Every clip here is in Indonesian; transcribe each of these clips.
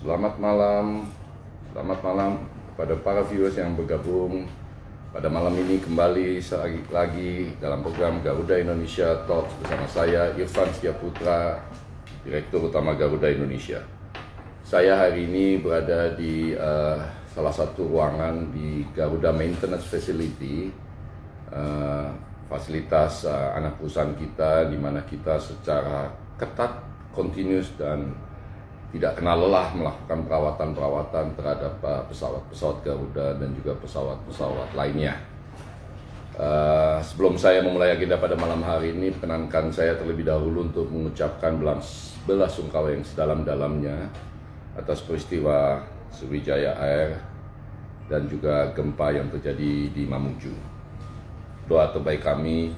Selamat malam kepada para viewers yang bergabung pada malam ini kembali lagi dalam program Garuda Indonesia Talks bersama saya Irfan Setiaputra, Direktur Utama Garuda Indonesia. Saya hari ini berada di salah satu ruangan di Garuda Maintenance Facility, fasilitas anak perusahaan kita, di mana kita secara ketat, continuous dan tidak kenal lelah melakukan perawatan terhadap pesawat-pesawat Garuda dan juga pesawat-pesawat lainnya. Sebelum saya memulai agenda pada malam hari ini, perkenankan saya terlebih dahulu untuk mengucapkan belasungkawa yang sedalam-dalamnya atas peristiwa Sriwijaya Air dan juga gempa yang terjadi di Mamuju. Doa terbaik kami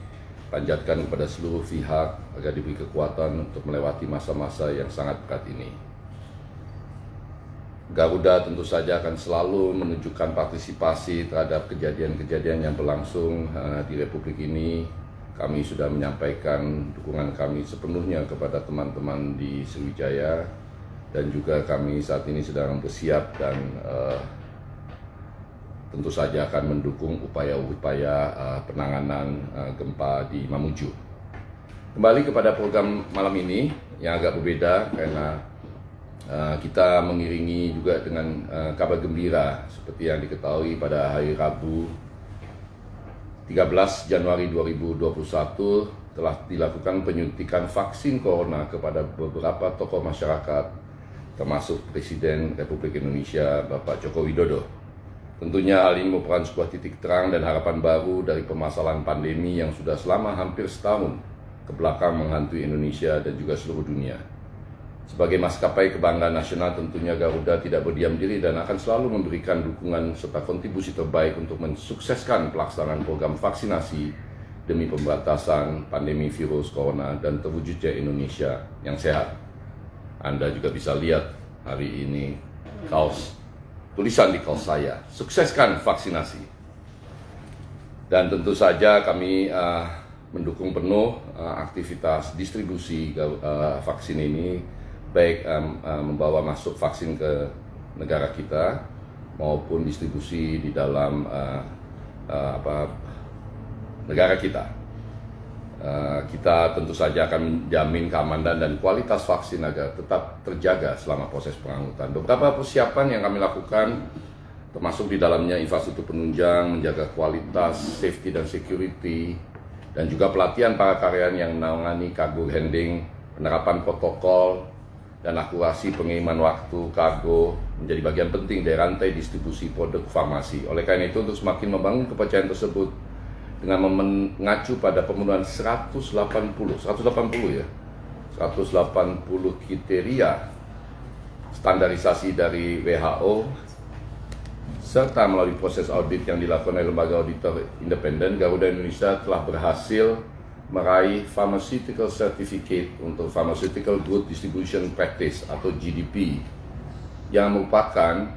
panjatkan kepada seluruh pihak agar diberi kekuatan untuk melewati masa-masa yang sangat berat ini. Garuda tentu saja akan selalu menunjukkan partisipasi terhadap kejadian-kejadian yang berlangsung di Republik ini. Kami sudah menyampaikan dukungan kami sepenuhnya kepada teman-teman di Sriwijaya, dan juga kami saat ini sedang bersiap dan tentu saja akan mendukung upaya-upaya penanganan gempa di Mamuju. Kembali kepada program malam ini yang agak berbeda karena kita mengiringi juga dengan kabar gembira seperti yang diketahui pada hari Rabu 13 Januari 2021 telah dilakukan penyuntikan vaksin corona kepada beberapa tokoh masyarakat termasuk Presiden Republik Indonesia Bapak Joko Widodo. Tentunya hal ini merupakan sebuah titik terang dan harapan baru dari permasalahan pandemi yang sudah selama hampir setahun kebelakang menghantui Indonesia dan juga seluruh dunia. Sebagai maskapai kebanggaan nasional, tentunya Garuda tidak berdiam diri dan akan selalu memberikan dukungan serta kontribusi terbaik untuk mensukseskan pelaksanaan program vaksinasi demi pemberantasan pandemi virus corona dan terwujudnya Indonesia yang sehat. Anda juga bisa lihat hari ini tulisan di kaos saya, sukseskan vaksinasi. Dan tentu saja kami mendukung penuh aktivitas distribusi vaksin ini, baik membawa masuk vaksin ke negara kita maupun distribusi di dalam negara kita. Kita tentu saja akan menjamin keamanan dan kualitas vaksin agar tetap terjaga selama proses pengangkutan. Beberapa persiapan yang kami lakukan termasuk di dalamnya infrastruktur penunjang, menjaga kualitas, safety dan security, dan juga pelatihan para karyawan yang menangani cargo handling, penerapan protokol, dan akurasi pengiriman waktu kargo menjadi bagian penting dari rantai distribusi produk farmasi. Oleh karena itu, untuk semakin membangun kepercayaan tersebut dengan mengacu pada pemenuhan 180 kriteria standarisasi dari WHO serta melalui proses audit yang dilakukan oleh lembaga auditor independen, Garuda Indonesia telah berhasil meraih Pharmaceutical Certificate untuk Pharmaceutical Good Distribution Practice atau GDP, yang merupakan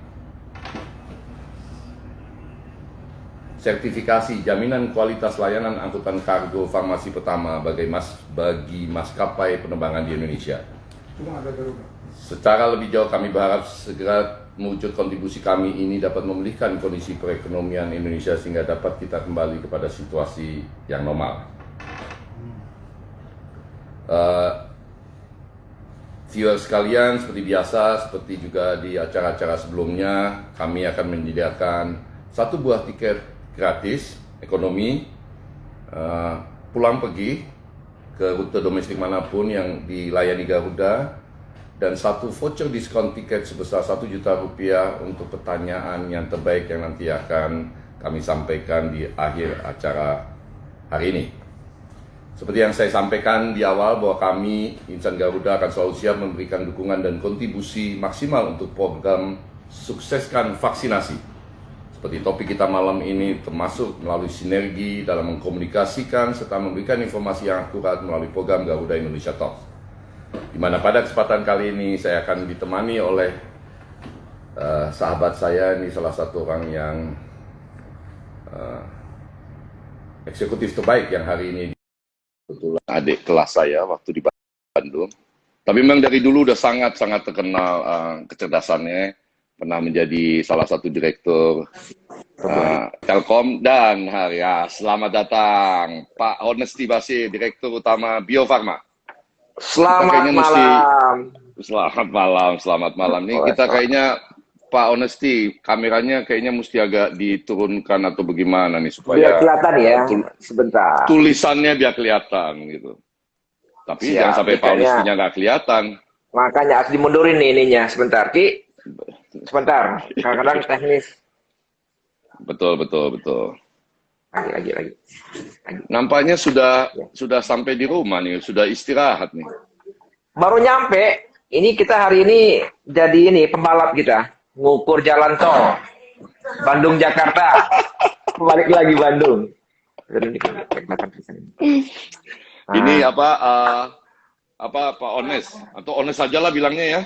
sertifikasi jaminan kualitas layanan angkutan kargo farmasi pertama bagi maskapai penerbangan di Indonesia. Secara lebih jauh, kami berharap segera mewujud kontribusi kami ini dapat memulihkan kondisi perekonomian Indonesia sehingga dapat kita kembali kepada situasi yang normal. Viewers sekalian, seperti biasa, seperti juga di acara-acara sebelumnya, kami akan menyediakan satu buah tiket gratis ekonomi pulang pergi ke rute domestik manapun yang dilayani Garuda, dan satu voucher diskon tiket sebesar Rp1.000.000 untuk pertanyaan yang terbaik yang nanti akan kami sampaikan di akhir acara hari ini. Seperti yang saya sampaikan di awal bahwa kami, Insan Garuda, akan selalu siap memberikan dukungan dan kontribusi maksimal untuk program sukseskan vaksinasi. Seperti topik kita malam ini, termasuk melalui sinergi dalam mengkomunikasikan serta memberikan informasi yang akurat melalui program Garuda Indonesia Talks. Di mana pada kesempatan kali ini saya akan ditemani oleh sahabat saya, ini salah satu orang yang eksekutif terbaik yang hari ini kebetulan adik kelas saya waktu di Bandung. Tapi memang dari dulu udah sangat-sangat terkenal kecerdasannya, pernah menjadi salah satu direktur Telkom dan ya, selamat datang Pak Honesty Basir, Direktur Utama Bio Farma. Selamat malam. Selamat malam. Nih kita kayaknya Pak Honesty, kameranya kayaknya mesti agak diturunkan atau bagaimana nih supaya biar kelihatan ya, sebentar. Tulisannya biar kelihatan gitu. Tapi jangan sampai Pak Honesty-nya nggak kelihatan. Makanya harus dimundurin nih ininya, sebentar Ki. Sebentar, kadang-kadang teknis. Betul. Lagi. Nampaknya sudah sampai di rumah nih, sudah istirahat nih. Baru nyampe. Ini kita hari ini jadi pembalap kita, ngukur jalan tol Bandung Jakarta. Balik lagi Bandung. Ini apa Pak Ones atau Ones saja lah bilangnya ya.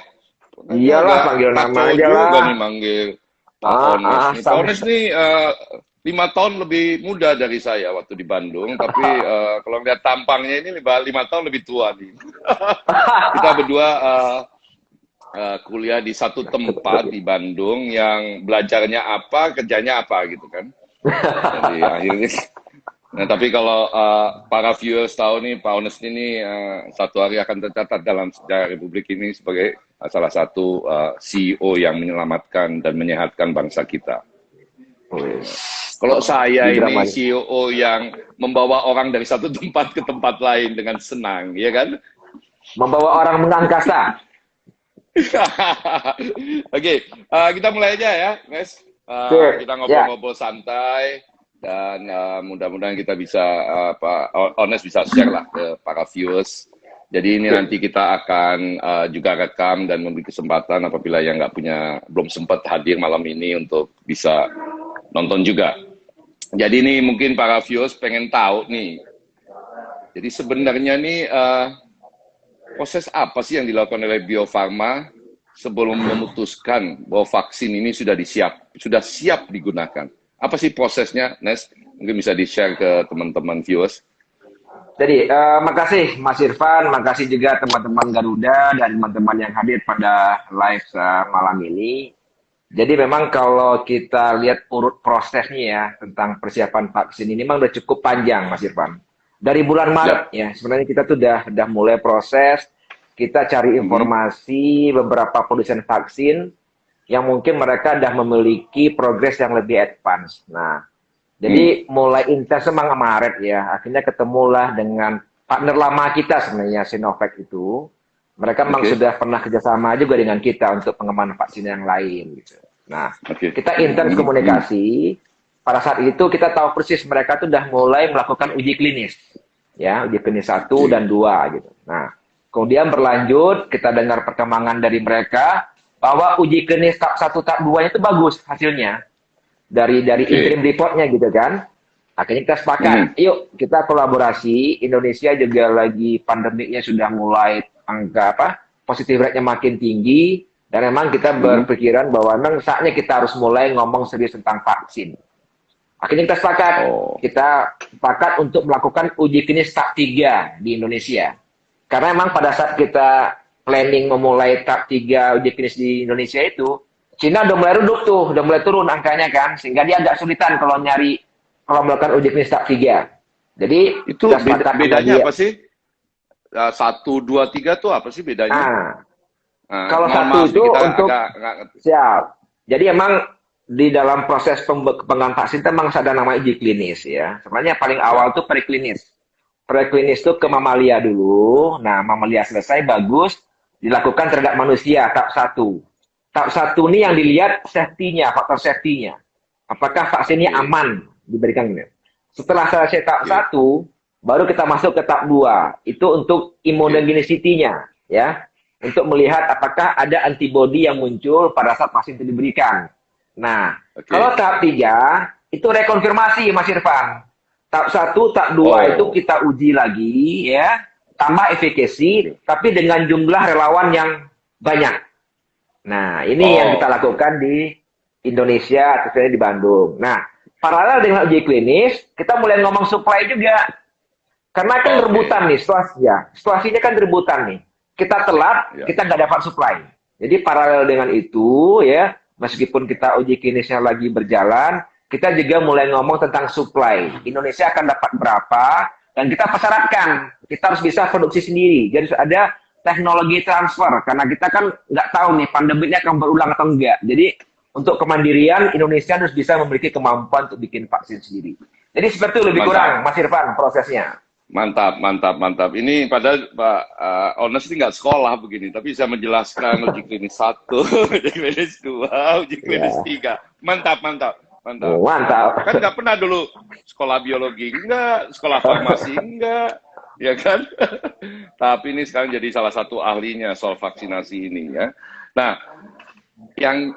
Iyalah, panggil nama aja lah. Nih manggil Pak Ones. Pak Ones nih 5 tahun lebih muda dari saya waktu di Bandung, tapi kalau lihat tampangnya ini 5 tahun lebih tua nih. Kita berdua kuliah di satu tempat di Bandung yang belajarnya apa, kerjanya apa gitu kan. Jadi akhirnya, nah tapi kalau para viewers tahu nih, Pak Honesty ini satu hari akan tercatat dalam sejarah Republik ini sebagai salah satu CEO yang menyelamatkan dan menyehatkan bangsa kita. Kalau saya ini CEO yang membawa orang dari satu tempat ke tempat lain dengan senang, ya kan? Membawa orang mengangkasa. Oke, kita mulai aja ya, guys. Kita ngobrol-ngobrol santai dan mudah-mudahan kita bisa Honest bisa share lah ke para viewers. Jadi ini nanti kita akan juga rekam dan memberi kesempatan apabila yang belum sempat hadir malam ini untuk bisa nonton juga. Jadi ini mungkin para viewers pengen tahu nih. Jadi sebenarnya nih proses apa sih yang dilakukan oleh Bio Farma sebelum memutuskan bahwa vaksin ini sudah siap digunakan? Apa sih prosesnya, Nes? Mungkin bisa di-share ke teman-teman viewers. Jadi, makasih Mas Irfan, makasih juga teman-teman Garuda dan teman-teman yang hadir pada live malam ini. Jadi memang kalau kita lihat urut prosesnya ya tentang persiapan vaksin ini memang udah cukup panjang, Mas Irfan. Dari bulan Maret ya, sebenarnya kita tuh udah mulai proses, kita cari informasi beberapa produsen vaksin yang mungkin mereka udah memiliki progres yang lebih advance. Nah, jadi mulai intens memang Maret ya, akhirnya ketemulah dengan partner lama kita sebenarnya Sinovac itu. Mereka memang sudah pernah kerjasama juga dengan kita untuk pengembangan vaksin yang lain gitu. Nah, kita intens komunikasi. Pada saat itu kita tahu persis mereka tuh udah mulai melakukan uji klinis. Ya, uji klinis 1 dan 2 gitu. Nah, kemudian berlanjut kita dengar perkembangan dari mereka bahwa uji klinis tahap 1 tahap 2-nya itu bagus hasilnya. Dari interim reportnya gitu kan. Akhirnya kita sepakat, yuk kita kolaborasi. Indonesia juga lagi pandemiknya sudah mulai angka positif rate-nya makin tinggi. Dan memang kita berpikiran bahwa memang saatnya kita harus mulai ngomong serius tentang vaksin. Akhirnya kita sepakat untuk melakukan uji klinis tahap 3 di Indonesia. Karena memang pada saat kita planning memulai tahap 3 uji klinis di Indonesia itu, Cina udah mulai redup tuh, udah mulai turun angkanya kan, sehingga dia agak sulitan kalau melakukan uji klinis tahap 3. Jadi itu bedanya apa sih? 1, 2, 3 tuh apa sih bedanya? Kalau 1 itu untuk siap. Jadi emang di dalam proses pengembangan vaksin itu memang ada nama uji klinis ya. Sebenarnya paling awal tuh preklinis. Preklinis itu ke mamalia dulu. Nah, mamalia selesai bagus, dilakukan terhadap manusia tahap 1. Tahap 1 ini yang dilihat safety-nya, faktor safety-nya. Apakah vaksinnya aman diberikan ini. Setelah selesai tahap 1, baru kita masuk ke tahap 2. Itu untuk immunogenicity-nya ya. Untuk melihat apakah ada antibodi yang muncul pada saat vaksin itu diberikan. Nah, kalau tahap 3, itu rekonfirmasi Mas Irfan. Tahap 1, tahap 2 itu kita uji lagi, ya, tambah efikasi, tapi dengan jumlah relawan yang banyak. Nah, ini yang kita lakukan di Indonesia, terutama di Bandung. Nah, paralel dengan uji klinis, kita mulai ngomong supply juga. Karena kan rebutan nih, situasinya kan rebutan nih. kita telat, Ya. kita nggak dapat supply. Jadi paralel dengan itu ya, meskipun kita uji klinisnya lagi berjalan, kita juga mulai ngomong tentang supply. Indonesia akan dapat berapa, dan kita persyaratkan, kita harus bisa produksi sendiri. Jadi ada teknologi transfer, karena kita kan nggak tahu nih pandeminya akan berulang atau enggak. Jadi untuk kemandirian, Indonesia harus bisa memiliki kemampuan untuk bikin vaksin sendiri. Jadi seperti itu lebih Mantap. kurang, Mas Irfan, prosesnya. Mantap, mantap, mantap. Ini padahal Pak Ones ini nggak sekolah begini, tapi bisa menjelaskan uji klinis 1, uji klinis 2, uji klinis 3. Mantap, mantap, mantap. Oh, mantap. Kan nggak pernah dulu sekolah biologi, enggak, sekolah farmasi, enggak, ya kan? Tapi ini sekarang jadi salah satu ahlinya soal vaksinasi ini ya. Nah, yang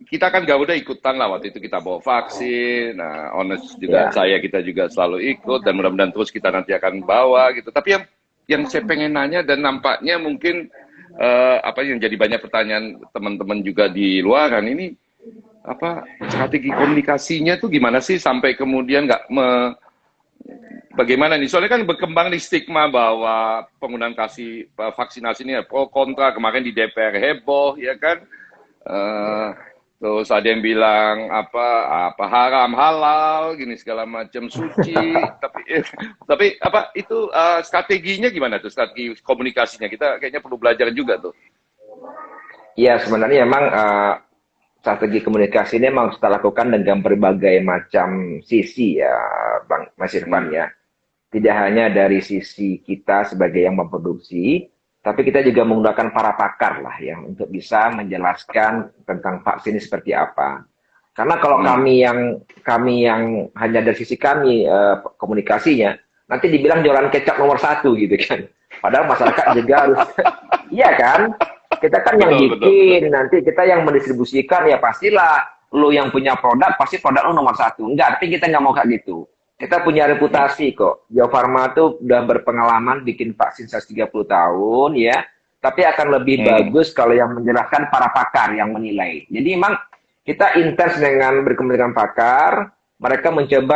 kita kan Garuda ikutan lah waktu itu kita bawa vaksin, nah Honest juga kita juga selalu ikut dan mudah-mudahan terus kita nanti akan bawa gitu. Tapi yang saya pengen nanya dan nampaknya mungkin apa yang jadi banyak pertanyaan teman-teman juga di luar kan ini apa strategi komunikasinya tuh gimana sih sampai kemudian bagaimana nih? Soalnya kan berkembang nih stigma bahwa penggunaan vaksinasi ini pro kontra, kemarin di DPR heboh ya kan. Terus ada yang bilang apa haram halal gini segala macam suci tapi apa itu strateginya gimana tuh, strategi komunikasinya kita kayaknya perlu belajar juga tuh. Iya, sebenarnya memang strategi komunikasi ini memang kita lakukan dengan berbagai macam sisi ya Bang Mas Irfan ya. Tidak hanya dari sisi kita sebagai yang memproduksi, tapi kita juga menggunakan para pakar lah ya untuk bisa menjelaskan tentang vaksin ini seperti apa. Karena kalau kami yang hanya dari sisi kami komunikasinya, nanti dibilang jualan kecap nomor 1 gitu kan. Padahal masyarakat juga harus, iya kan? Kita kan yang bikin, nanti kita yang mendistribusikan ya pastilah lo yang punya produk pasti produk lo nomor 1. Enggak, tapi kita nggak mau kayak gitu. Kita punya reputasi kok. Bio Farma tuh udah berpengalaman bikin vaksin 130 tahun ya. Tapi akan lebih bagus kalau yang menjelaskan para pakar yang menilai. Jadi memang kita intens dengan berkomunikasi dengan pakar. Mereka mencoba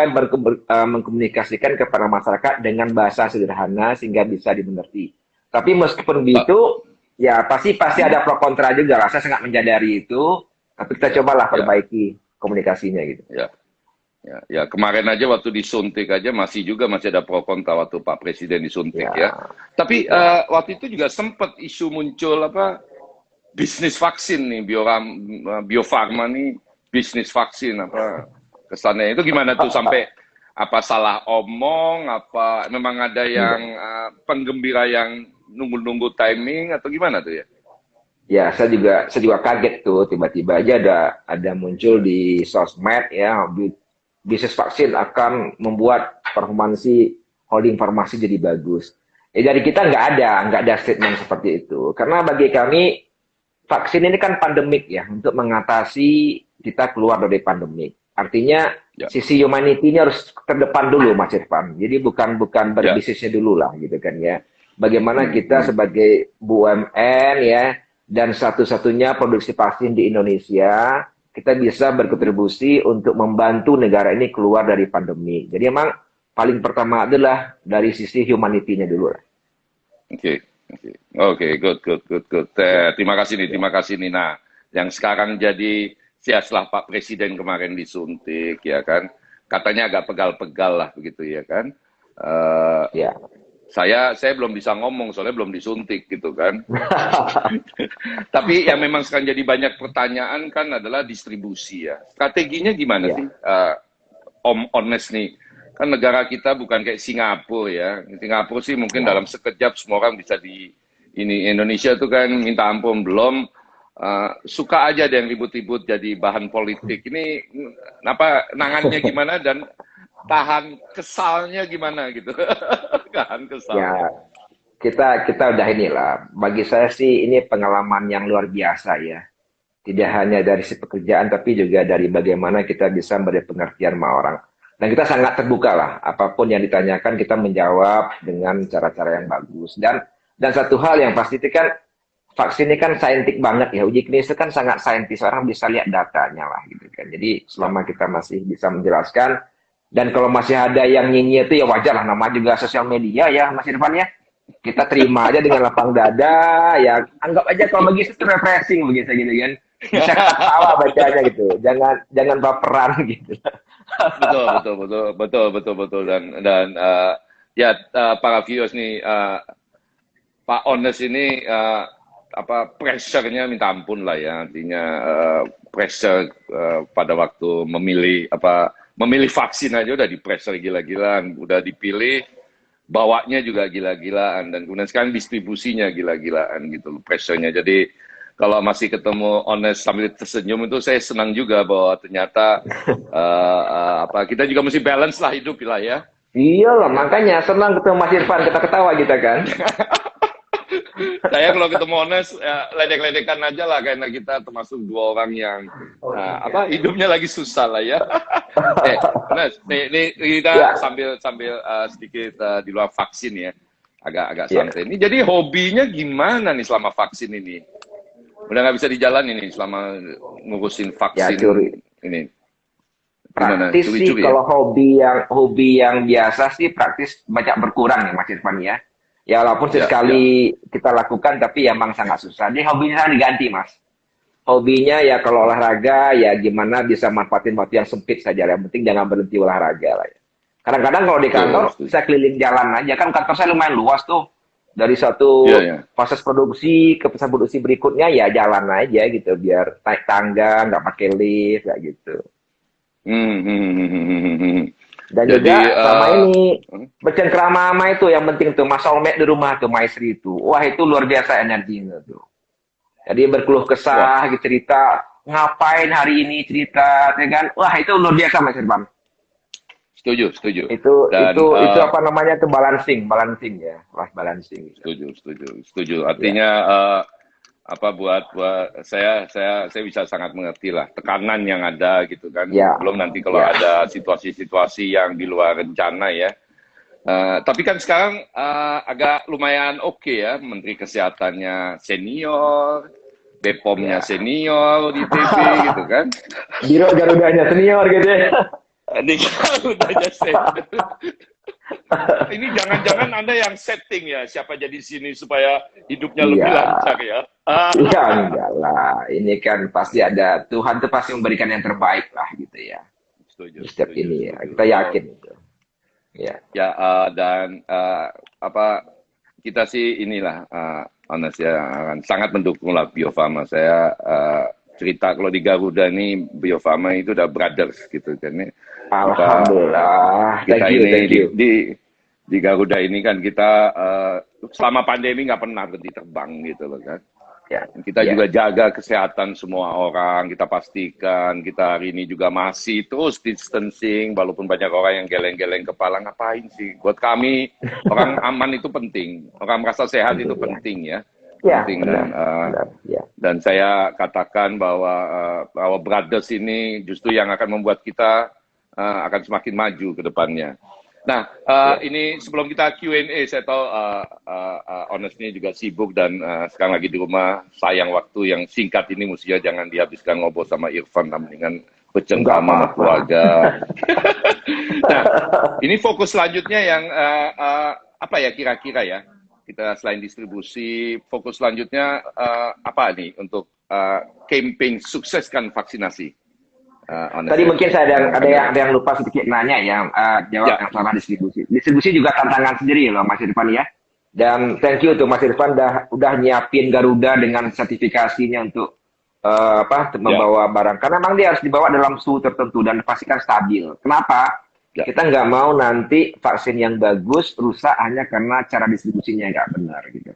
mengkomunikasikan kepada masyarakat dengan bahasa sederhana sehingga bisa dimengerti. Tapi meskipun begitu, ya pasti ada pro kontra juga. Saya sangat menyadari itu. Tapi kita cobalah perbaiki komunikasinya gitu. Ya, kemarin aja waktu disuntik aja masih ada pro kontra waktu Pak Presiden disuntik ya. Tapi waktu itu juga sempat isu muncul bisnis vaksin nih, Bio Farma nih bisnis vaksin kesannya itu gimana tuh sampai salah omong memang ada yang penggembira yang nunggu timing atau gimana tuh ya? Ya, saya juga kaget tuh tiba-tiba aja ada muncul di sosmed ya. Bisnis vaksin akan membuat performansi holding farmasi jadi bagus. Dari kita nggak ada statement seperti itu. Karena bagi kami, vaksin ini kan pandemik ya, untuk mengatasi kita keluar dari pandemik. Artinya, sisi humanity ini harus terdepan dulu, Mas Irfan. Jadi bukan berbisnisnya dulu lah, gitu kan ya. Bagaimana kita sebagai BUMN ya, dan satu-satunya produksi vaksin di Indonesia, kita bisa berkontribusi untuk membantu negara ini keluar dari pandemi. Jadi emang paling pertama adalah dari sisi humanity-nya dulu. Oke, good. Terima kasih nih. Nah, yang sekarang jadi setelah Pak Presiden kemarin disuntik ya kan, katanya agak pegal-pegal lah begitu ya kan. Saya belum bisa ngomong soalnya belum disuntik gitu kan. Tapi yang memang sekarang jadi banyak pertanyaan kan adalah distribusi ya. Strateginya gimana sih Om Honest nih? Kan negara kita bukan kayak Singapura ya. Singapura sih mungkin dalam sekejap semua orang bisa Indonesia tuh kan minta ampun belum. Suka aja ada yang ribut-ribut jadi bahan politik. Ini nangannya gimana dan tahan kesalnya gimana gitu. Tahan kesalnya. Ya, kita udah inilah. Bagi saya sih ini pengalaman yang luar biasa ya. Tidak hanya dari si pekerjaan tapi juga dari bagaimana kita bisa memberi pengertian sama orang. Dan kita sangat terbuka lah. Apapun yang ditanyakan kita menjawab dengan cara-cara yang bagus. Dan satu hal yang pasti itu kan vaksin ini kan saintik banget ya. Uji klinis itu kan sangat saintis. Orang bisa lihat datanya lah gitu kan. Jadi selama kita masih bisa menjelaskan. Dan kalau masih ada yang nyinyir itu ya wajar lah, nama juga sosial media ya Mas Irfan ya. kita terima aja dengan lapang dada, ya anggap aja kalau bagi itu refreshing begitu gitu kan. Bisa ketawa bacanya gitu, jangan baperan gitu. Betul, betul, betul, betul, betul, betul. Dan ya, para viewers nih, Pak Ones ini pressure-nya minta ampun lah ya. Artinya pressure pada waktu memilih vaksin aja udah di pressure gila-gilaan, udah dipilih, bawanya juga gila-gilaan, dan kemudian sekarang distribusinya gila-gilaan gitu pressure-nya. Jadi kalau masih ketemu Ones sambil tersenyum itu saya senang juga bahwa ternyata kita juga mesti balance lah hidup lah ya. Iya lah, makanya senang ketemu Mas Irfan, kita ketawa kita kan. Saya kalau ketemu Ones ledek-ledekan aja lah, karena kita termasuk dua orang yang hidupnya lagi susah lah ya. Ones, ini kita sambil sedikit di luar vaksin ya, agak santai. Ini jadi hobinya gimana nih selama vaksin ini? Udah nggak bisa dijalani nih selama ngurusin vaksin ini. Gimana? Praktis sih kalau hobi yang biasa sih praktis banyak berkurang ya Mas Irfan ya. Ya walaupun sekali kita lakukan tapi emang sangat susah. Jadi hobinya diganti Mas. Hobinya ya kalau olahraga ya gimana bisa manfaatin waktu yang sempit saja. Yang penting jangan berhenti olahraga lah ya. Kadang-kadang kalau di kantor saya keliling jalan aja, kan kantor saya lumayan luas tuh. Dari satu proses produksi ke proses produksi berikutnya ya jalan aja gitu biar naik tangga nggak pakai lift kayak gitu. Dan jadi, juga sama ini bercengkrama sama itu yang penting tuh Mas Solmed di rumah tuh Maestri itu. Wah itu luar biasa energinya tuh. Jadi berkeluh kesah, cerita ngapain hari ini cerita, ya kan? Wah itu luar biasa Mas Irfan. Setuju. Itu apa namanya tuh balancing ya, balancing. Setuju. Artinya buat saya bisa sangat mengerti lah tekanan yang ada gitu kan. Belum nanti kalau ada situasi-situasi yang di luar rencana ya. Tapi kan sekarang agak lumayan oke ya, Menteri Kesehatannya senior, BPOM-nya senior di TV gitu kan. Biro Garudanya senior gitu ya. Di Garudanya senior. Ini jangan-jangan Anda yang setting ya siapa jadi sini supaya hidupnya lebih lancar ya. Iya enggak lah. Ini kan pasti ada Tuhan tuh pasti memberikan yang terbaik lah gitu ya. Setuju. Ini ya. Kita yakin itu. Ya. Dan kita sih inilah Ones ya sangat mendukung lah Bio Farma. Saya cerita kalau di Garuda ini Bio Farma itu udah brothers gitu kan. Alhamdulillah. Kita di Garuda ini kan kita selama pandemi nggak pernah berhenti terbang gitu loh kan. Kita juga jaga kesehatan semua orang, kita pastikan kita hari ini juga masih terus distancing, walaupun banyak orang yang geleng-geleng kepala, ngapain sih? Buat kami, orang aman itu penting, orang merasa sehat itu penting ya. Penting dan saya katakan bahwa brothers ini justru yang akan membuat kita akan semakin maju ke depannya. Nah, ini sebelum kita Q&A, saya tahu Ones ini juga sibuk dan sekarang lagi di rumah, sayang waktu yang singkat ini mestinya jangan dihabiskan ngobrol sama Irfan, mendingan bercengkrama sama keluarga. Nah, ini fokus selanjutnya yang kira-kira ya? Kita selain distribusi, fokus selanjutnya apa nih untuk campaign sukseskan vaksinasi? Tadi mungkin saya ada yang lupa sedikit nanya ya, jawab yang sama distribusi. Distribusi juga tantangan sendiri loh Mas Irfan ya. Dan thank you tuh Mas Irfan udah nyiapin Garuda dengan sertifikasinya untuk membawa barang. Karena memang dia harus dibawa dalam suhu tertentu dan pastikan stabil. Kenapa? Kita nggak mau nanti vaksin yang bagus rusak hanya karena cara distribusinya nggak benar gitu.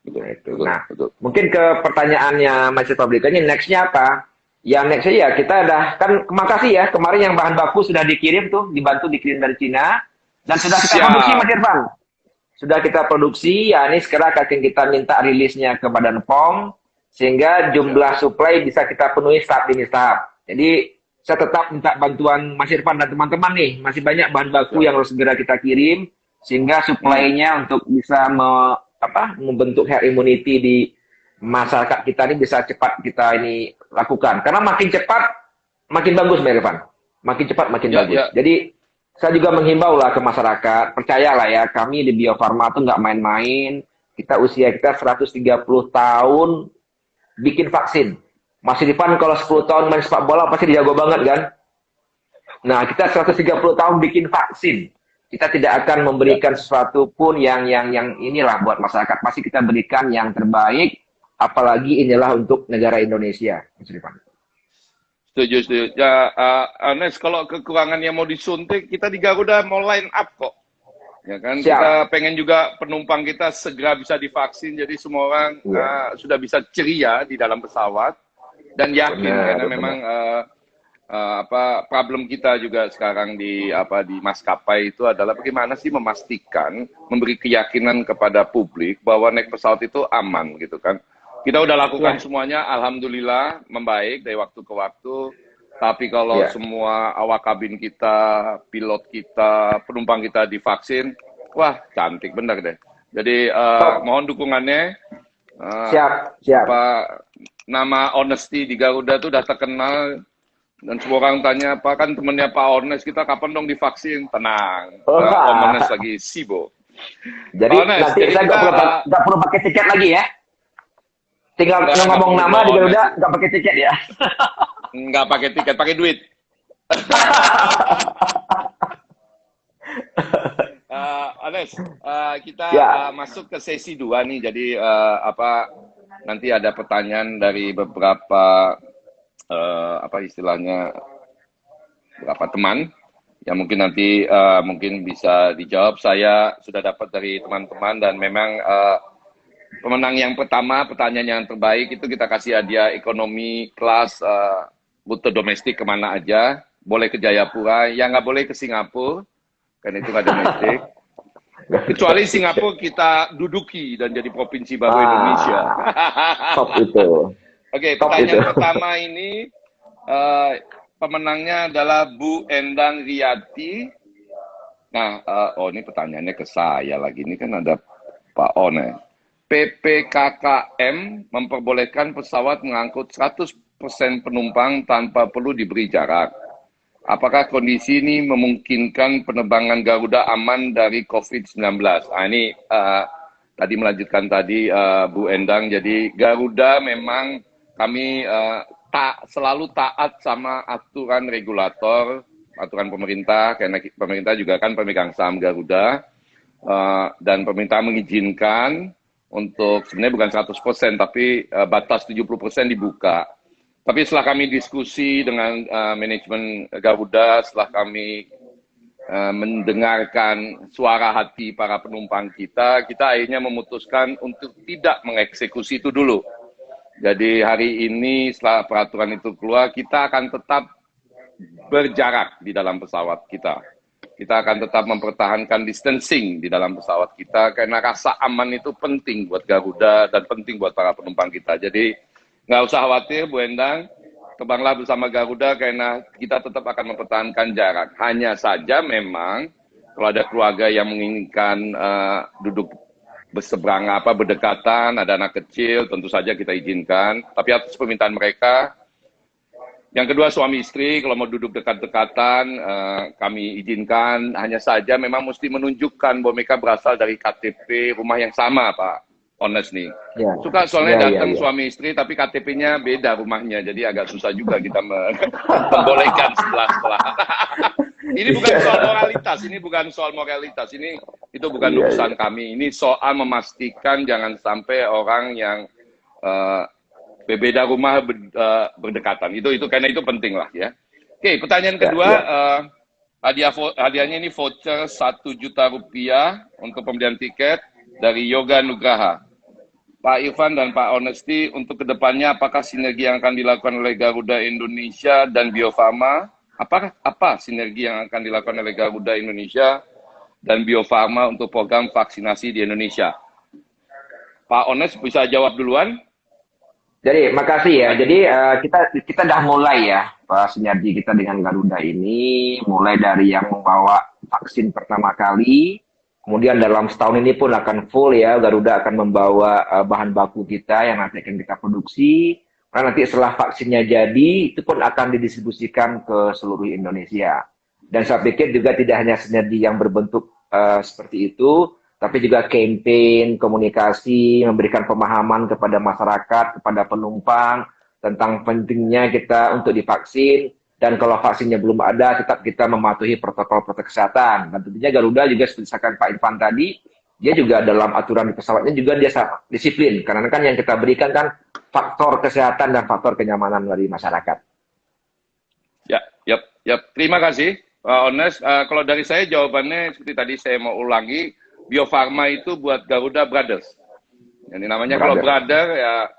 Betul. Mungkin ke pertanyaannya Mas Irfan berikutnya, next-nya apa? Ya next ya kita kan makasih ya kemarin yang bahan baku sudah dikirim tuh, dibantu dikirim dari Cina dan sudah kita produksi Mas Irfan. Sudah kita produksi, ya ini sekarang akan kita minta rilisnya ke Badan POM sehingga jumlah supply bisa kita penuhi tahap demi tahap. Jadi saya tetap minta bantuan Mas Irfan dan teman-teman nih, masih banyak bahan baku yang harus segera kita kirim sehingga supply-nya untuk bisa membentuk herd immunity di masyarakat kita ini bisa cepat kita ini lakukan. Karena makin cepat makin bagus Mas Irfan. Makin cepat makin bagus. Jadi saya juga menghimbau lah ke masyarakat, percayalah ya, kami di Bio Farma tuh nggak main-main. Kita usia kita 130 tahun bikin vaksin. Mas Irfan kalau 10 tahun main sepak bola pasti jago banget kan? Nah, kita 130 tahun bikin vaksin. Kita tidak akan Ya. memberikan sesuatu pun yang inilah buat masyarakat. Pasti kita berikan yang terbaik, apalagi inilah untuk negara Indonesia, Mas Irfan. Setuju, setuju. Ya, Ernest, kalau kekurangan yang mau disuntik, kita di Garuda mau line up kok. Ya kan, Siap. kita pengen juga penumpang kita segera bisa divaksin, jadi semua orang Iya. sudah bisa ceria di dalam pesawat dan yakin Benar, karena memang benar. problem kita juga sekarang di maskapai itu adalah bagaimana sih memastikan, memberi keyakinan kepada publik bahwa naik pesawat itu aman gitu kan. Kita udah lakukan Ya, semuanya, alhamdulillah membaik dari waktu ke waktu. Tapi kalau ya. semua awak kabin kita, pilot kita, penumpang kita divaksin, wah cantik bener deh. Jadi Top. mohon dukungannya. Eh, Siap, siap. apa nama Honesty di Garuda tuh udah terkenal dan semua orang tanya apa kan temennya Pak Honest kita kapan dong divaksin? Tenang, Om Honest Wah. lagi sibuk. Pak Jadi Honest, nanti jadi saya kita nggak perlu pakai tiket lagi ya. Tinggal nggak ngomong perlu nama Pak di Honest, Garuda, nggak pakai tiket ya. nggak pakai tiket, pakai duit. Honest, kita Ya, masuk ke sesi 2 nih. Jadi nanti ada pertanyaan dari beberapa apa istilahnya beberapa teman yang mungkin nanti mungkin bisa dijawab. Saya sudah dapat dari teman-teman dan memang pemenang yang pertama, pertanyaan yang terbaik itu kita kasih hadiah ekonomi kelas rute domestik kemana aja. Boleh ke Jayapura, yang nggak boleh ke Singapura, karena itu nggak domestik. Kecuali Singapura kita duduki dan jadi provinsi baru Indonesia. ah, top itu, Oke, top itu. pertanyaan pertama ini pemenangnya adalah Bu Endang Riyati. Nah, oh ini pertanyaannya ke saya lagi. Ini kan ada Pak One. PPKKM memperbolehkan pesawat mengangkut 100% penumpang tanpa perlu diberi jarak. Apakah kondisi ini memungkinkan penerbangan Garuda aman dari COVID-19? Nah, ini tadi melanjutkan tadi Bu Endang. Jadi Garuda memang kami selalu taat sama aturan regulator, aturan pemerintah, karena pemerintah juga kan pemegang saham Garuda, dan pemerintah mengizinkan untuk sebenarnya bukan 100%, tapi batas 70% dibuka. Tapi setelah kami diskusi dengan manajemen Garuda, setelah kami mendengarkan suara hati para penumpang kita akhirnya memutuskan untuk tidak mengeksekusi itu dulu. Jadi hari ini setelah peraturan itu keluar, kita akan tetap berjarak di dalam pesawat kita. Kita akan tetap mempertahankan distancing di dalam pesawat kita, karena rasa aman itu penting buat Garuda dan penting buat para penumpang kita. Jadi nggak usah khawatir Bu Endang, terbanglah bersama Garuda karena kita tetap akan mempertahankan jarak. Hanya saja memang kalau ada keluarga yang menginginkan duduk berseberangan berdekatan, ada anak kecil, tentu saja kita izinkan. Tapi atas permintaan mereka. Yang kedua suami istri kalau mau duduk dekat-dekatan kami izinkan. Hanya saja memang mesti menunjukkan bahwa mereka berasal dari KTP rumah yang sama, Pak Honest nih. Ya, Suka soalnya ya, ya, datang ya. suami istri tapi KTP-nya beda rumahnya, jadi agak susah juga kita membolehkan setelah. Ini bukan soal moralitas, itu bukan Iya, iya. urusan kami. Ini soal memastikan jangan sampai orang yang berbeda rumah berdekatan. Itu karena itu penting lah ya. Oke, pertanyaan Ya, kedua, ya. hadiahnya ini voucher 1 juta rupiah untuk pembelian tiket dari Yoga Nugraha. Pak Irfan dan Pak Honesty, untuk kedepannya apakah sinergi yang akan dilakukan oleh Garuda Indonesia dan Bio Farma? Apa sinergi yang akan dilakukan oleh Garuda Indonesia dan Bio Farma untuk program vaksinasi di Indonesia? Pak Honest bisa jawab duluan? Jadi, makasih ya. Jadi kita dah mulai ya, sinergi kita dengan Garuda ini, mulai dari yang membawa vaksin pertama kali, kemudian dalam setahun ini pun akan full ya, Garuda akan membawa bahan baku kita yang nanti akan kita produksi. Karena nanti setelah vaksinnya jadi, itu pun akan didistribusikan ke seluruh Indonesia. Dan saya pikir juga tidak hanya sinergi yang berbentuk seperti itu, tapi juga campaign, komunikasi, memberikan pemahaman kepada masyarakat, kepada penumpang, tentang pentingnya kita untuk divaksin, dan kalau vaksinnya belum ada, tetap kita mematuhi protokol-protokol kesehatan. Dan tentunya Garuda juga seperti disampaikan Pak Irfan tadi, dia juga dalam aturan di pesawatnya juga dia sangat disiplin, karena kan yang kita berikan kan faktor kesehatan dan faktor kenyamanan dari masyarakat. Ya, terima kasih Pak Ones. Kalau dari saya jawabannya seperti tadi saya mau ulangi, Bio Farma itu buat Garuda Brothers. Ini namanya kalau brother ya,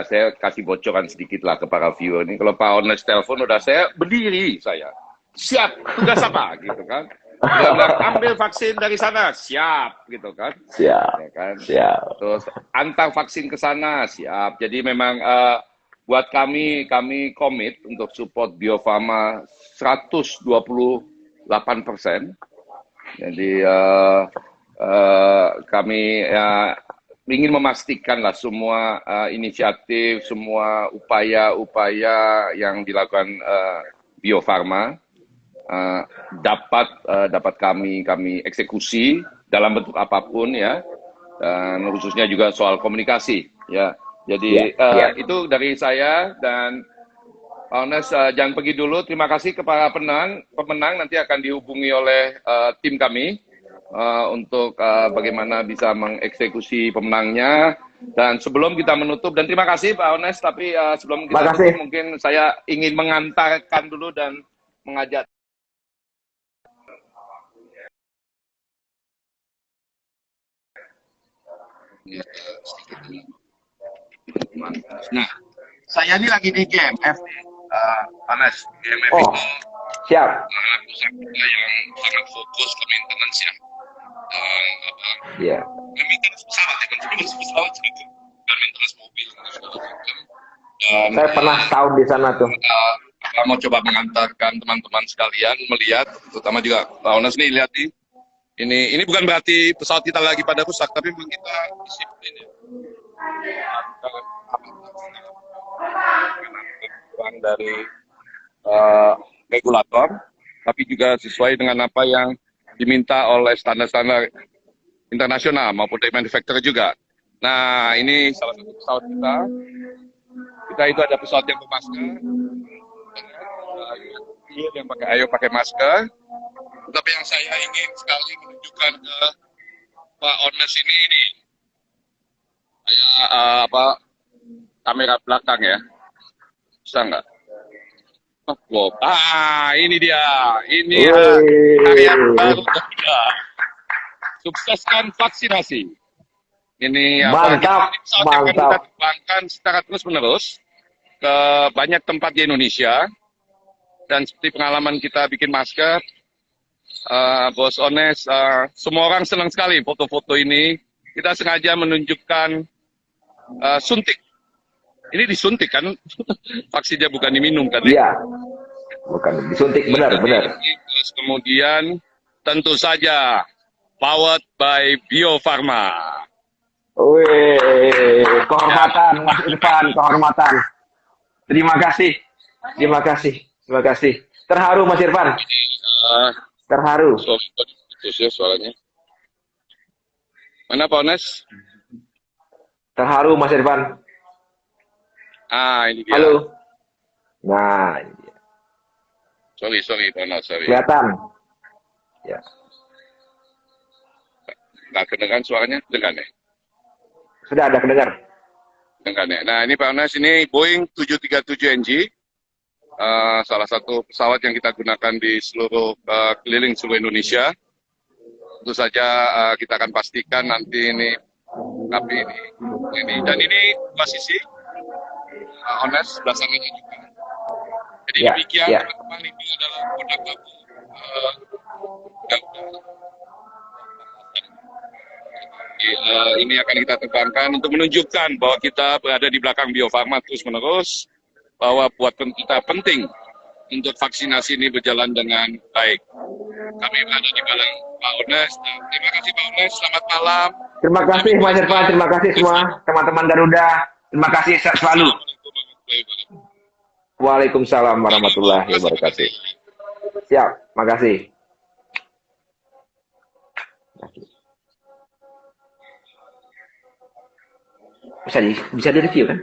saya kasih bocoran sedikit lah ke para viewer ini. Kalau Pak Ones telepon udah saya berdiri, saya siap, tugas apa gitu kan. Dia bilang ambil vaksin dari sana, siap gitu kan. Siap, ya kan? siap. Terus antar vaksin ke sana, siap. Jadi memang buat kami komit untuk support Bio Farma 128%. Jadi kami ingin memastikan lah semua inisiatif, semua upaya-upaya yang dilakukan Bio Farma dapat kami eksekusi dalam bentuk apapun ya, dan khususnya juga soal komunikasi ya. Jadi itu dari saya, dan Pak Ones jangan pergi dulu. Terima kasih kepada pemenang nanti akan dihubungi oleh tim kami untuk bagaimana bisa mengeksekusi pemenangnya. Dan sebelum kita menutup, dan terima kasih Pak Ones, tapi sebelum kita tutup mungkin saya ingin mengantarkan dulu dan mengajak Nah, saya ini lagi di GMF, Anas. GMF itu siap. anak usaha kita yang sangat fokus ke maintenance ya. Iya. Maintenance pesawat ya, kan pesawat gitu. Dan maintenance mobil dan segala macam. Saya pernah tahun di sana tuh. Kita mau coba mengantarkan teman-teman sekalian melihat, terutama juga Pak Ones nih, lihat nih. Ini bukan berarti pesawat kita lagi pada rusak, tapi memang kita disiplin ya. Dari regulator, tapi juga sesuai dengan apa yang diminta oleh standar-standar internasional maupun dari manufacturer juga. Nah, ini salah satu pesawat kita. Kita itu ada pesawat yang bermasker, yang pakai masker. Tapi yang saya ingin sekali menunjukkan ke Pak Ones ini kayak kamera belakang ya, bisa nggak? Ini dia, ini karya baru Garuda. Sukseskan vaksinasi. Ini mantap, yang akan kita kembangkan secara terus-menerus ke banyak tempat di Indonesia. Dan seperti pengalaman kita bikin masker, Bos Ones, semua orang senang sekali foto-foto ini. Kita sengaja menunjukkan suntik. Ini disuntik kan? Vaksinnya bukan diminum kan? Iya, bukan disuntik, benar. Terus kemudian tentu saja powered by Bio Farma. Wih, kehormatan Mas Irfan, kehormatan. Terima kasih. Terharu Mas Irfan. Terharu. Putus ya suaranya. Mana Pak Ones? Terharu Mas Irfan. Ini dia. Halo. Nah, ini dia. Sorry Pak Ones, sorry. Kelihatan. Ya. Nggak kedengaran suaranya? Kedengaran ya? Sudah ada kedengar. Ya. Nah, ini Pak Ones, ini Boeing 737NG. Salah satu pesawat yang kita gunakan di seluruh keliling seluruh Indonesia. Tentu saja kita akan pastikan nanti ini dan ini posisi Ones sebelah sananya juga. Jadi demikian teman-teman, ini adalah produk baru Garuda. Ini akan kita terbangkan untuk menunjukkan bahwa kita berada di belakang Bio Farma terus-menerus, bahwa buat kita penting untuk vaksinasi ini berjalan dengan baik. Kami berada di belakang Pak Ones. Terima kasih Pak Ones, selamat malam. Terima kasih Mas Irfan, terima kasih semua teman-teman Garuda. Terima kasih, sehat selalu. Waalaikumsalam warahmatullahi wabarakatuh. Siap, makasih. Bisa di review kan?